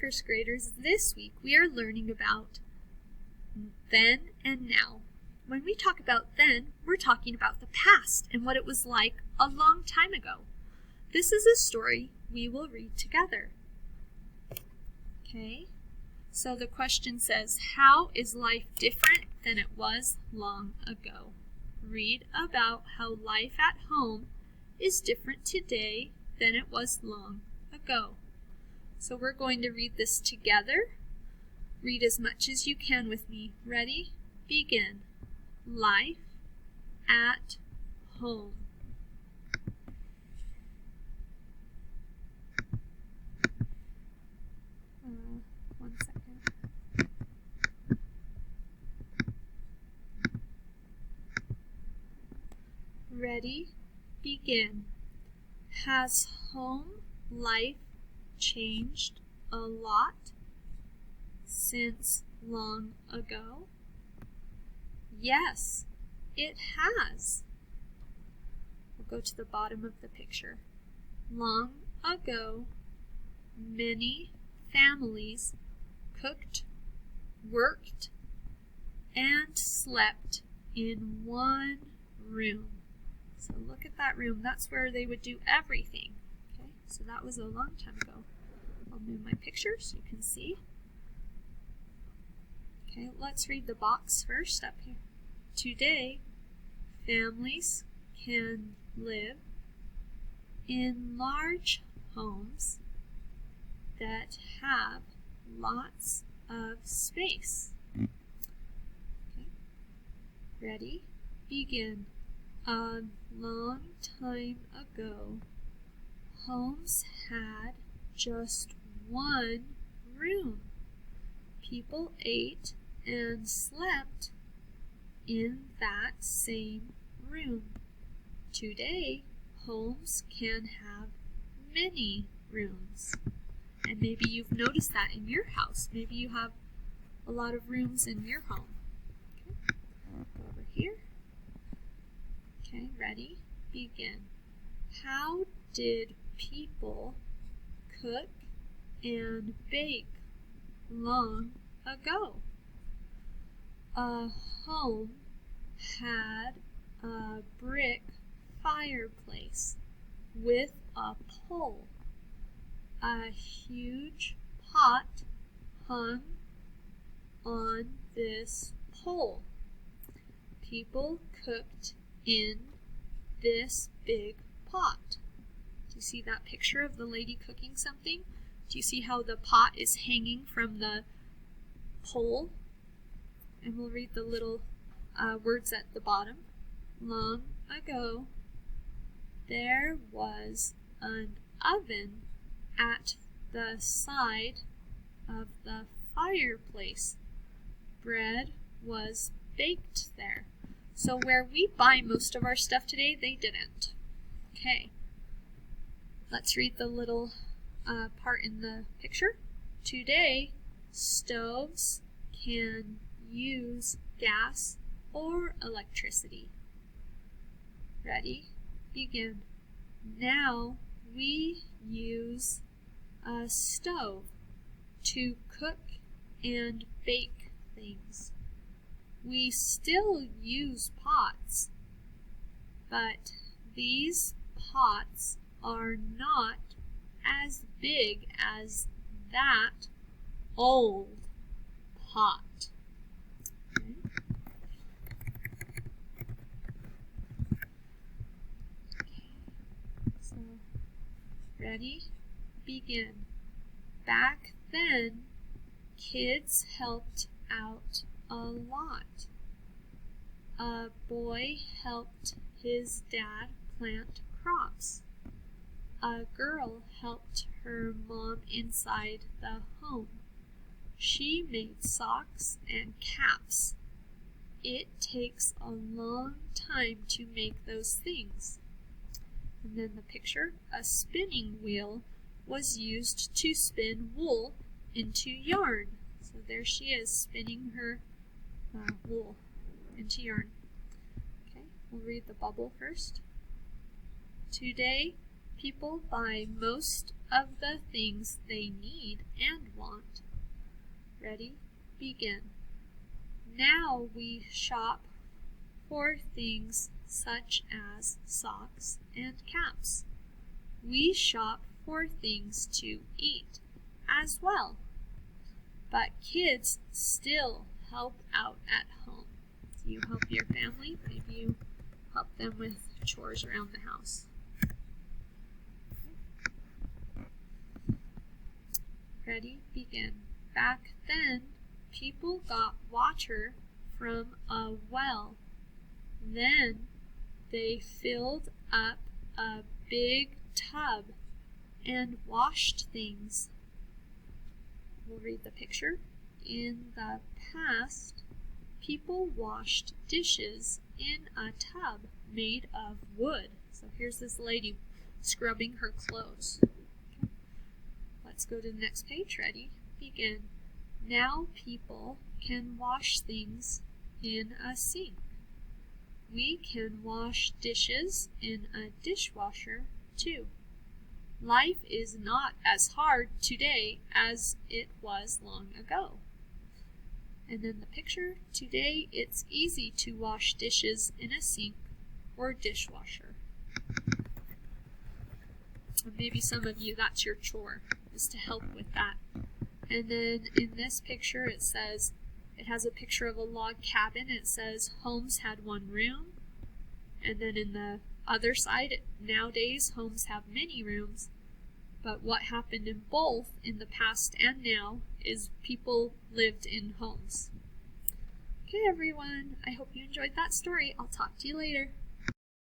first graders, this week we are learning about then and now. When we talk about then, we're talking about the past and what it was like a long time ago. This is a story we will read together. Okay, so the question says, how is life different than it was long ago? Read about how life at home is different today than it was long ago. So we're going to read this together. Read as much as you can with me. Ready? Begin. Life at home. One second. Ready? Begin. Has home life changed a lot since long ago? Yes, it has. We'll go to the bottom of the picture. Long ago, many families cooked, worked, and slept in one room. So look at that room. That's where they would do everything. Okay, so that was a long time ago. I'll move my picture so you can see. Okay, let's read the box first up here. Today, families can live in large homes that have lots of space. Okay, ready? Begin. A long time ago, homes had just one room. People ate and slept in that same room. Today, homes can have many rooms. And maybe you've noticed that in your house. Maybe you have a lot of rooms in your home. Okay, go over here. Okay, ready? Begin. How did people cook and bake long ago? A home had a brick fireplace with a pole. A huge pot hung on this pole. People cooked in this big pot. Do you see that picture of the lady cooking something? Do you see how the pot is hanging from the pole? And we'll read the little words at the bottom. Long ago, there was an oven at the side of the fireplace. Bread was baked there. So where we buy most of our stuff today, they didn't. Okay, let's read the little part in the picture. Today, stoves can use gas or electricity. Ready? Begin. Now we use a stove to cook and bake things. We still use pots, but these pots are not as big as that old pot. Okay. So, ready? Begin. Back then, kids helped out a lot. A boy helped his dad plant crops. A girl helped her mom inside the home. She made socks and caps. It takes a long time to make those things. And then the picture, a spinning wheel was used to spin wool into yarn. So there she is spinning her wool into yarn. Okay, we'll read the bubble first. Today, People buy most of the things they need and want. Ready? Begin. Now we shop for things such as socks and caps. We shop for things to eat as well. But kids still help out at home. Do you help your family? Maybe you help them with chores around the house. Ready? Begin. Back then, people got water from a well. Then they filled up a big tub and washed things. We'll read the picture. In the past, people washed dishes in a tub made of wood. So here's this lady scrubbing her clothes. Okay. Let's go to the next page. Ready? Begin. Now people can wash things in a sink. We can wash dishes in a dishwasher too. Life is not as hard today as it was long ago. And then the picture, today it's easy to wash dishes in a sink or dishwasher. And maybe some of you, that's your chore, is to help with that. And then in this picture it says, it has a picture of a log cabin. It says homes had one room. And then in the other side, nowadays homes have many rooms. But what happened in both, in the past and now, is people lived in homes. Okay, everyone, I hope you enjoyed that story. I'll talk to you later.